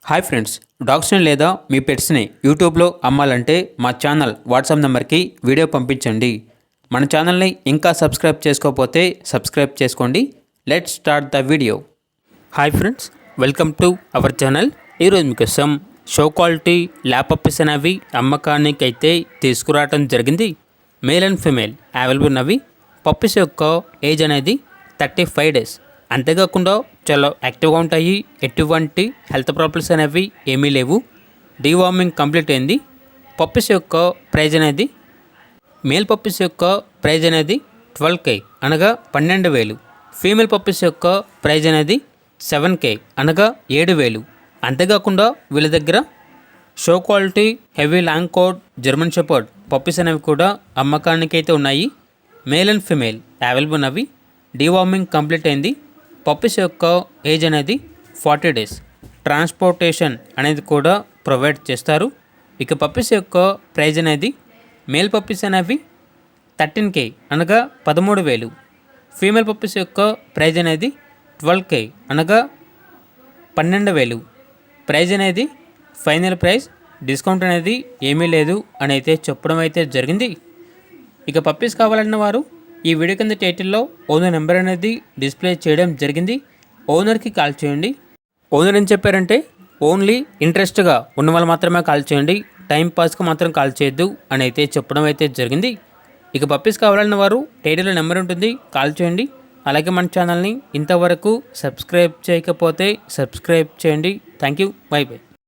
Hi friends, డాగ్స్ని లేదా మీ పెట్స్ని యూట్యూబ్లో అమ్మాలంటే మా ఛానల్ వాట్సాప్ నెంబర్కి వీడియో పంపించండి. మన ఛానల్ని ఇంకా సబ్స్క్రైబ్ చేసుకోకపోతే సబ్స్క్రైబ్ చేసుకోండి. Let's start the video. Hi friends, welcome to our channel. ఈరోజు మీకోసం షో క్వాలిటీ ల్యాప్ పప్పీస్ అనేవి అమ్మకానికి అయితే తీసుకురావడం జరిగింది. మేల్ అండ్ ఫీమేల్ అవైలబుల్ ఉన్నవి. పప్పీస్ యొక్క ఏజ్ అనేది 35 days. అంతేకాకుండా చాలా యాక్టివ్గా ఉంటాయి. ఎటువంటి హెల్త్ ప్రాబ్లమ్స్ అనేవి ఏమీ లేవు. డీవార్మింగ్ కంప్లీట్ అయింది. పప్పీస్ యొక్క ప్రైజ్ అనేది మేల్ పప్పీస్ యొక్క ప్రైజ్ అనేది 12K అనగా 12,000. ఫీమేల్ పప్పీస్ యొక్క ప్రైజ్ అనేది 7K అనగా 7,000. అంతేకాకుండా వీళ్ళ దగ్గర show quality heavy long coat German shepherd puppies అనేవి కూడా అమ్మకానికి అయితే ఉన్నాయి. మేల్ అండ్ ఫీమేల్ అవైలబుల్ ఉన్నవి. డీవార్మింగ్ కంప్లీట్ అయింది. పప్పీస్ యొక్క ఏజ్ అనేది 40 days. ట్రాన్స్పోర్టేషన్ అనేది కూడా ప్రొవైడ్ చేస్తారు. ఇక పప్పీస్ యొక్క ప్రైజ్ అనేది మేల్ పప్పీస్ అనేవి 13K అనగా 13,000. ఫీమేల్ పప్పీస్ యొక్క ప్రైజ్ అనేది 12K అనగా 12,000. ప్రైజ్ అనేది ఫైనల్ ప్రైస్. డిస్కౌంట్ అనేది ఏమీ లేదు అని అయితే చెప్పడం అయితే జరిగింది. ఇక పప్పీస్ కావాలన్న వారు ఈ వీడియో కింద టైటిల్లో ఓనర్ నెంబర్ అనేది డిస్ప్లే చేయడం జరిగింది. ఓనర్కి కాల్ చేయండి. ఓనర్ ఏం చెప్పారంటే ఓన్లీ ఇంట్రెస్ట్గా ఉన్న వాళ్ళు మాత్రమే కాల్ చేయండి, టైం పాస్కి మాత్రం కాల్ చేయొద్దు అని అయితే చెప్పడం అయితే జరిగింది. ఇక పప్పీస్ కావాలన్న వారు టైటిల్లో నెంబర్ ఉంటుంది, కాల్ చేయండి. అలాగే మన ఛానల్ని ఇంతవరకు సబ్స్క్రైబ్ చేయకపోతే సబ్స్క్రైబ్ చేయండి. Thank you. By by.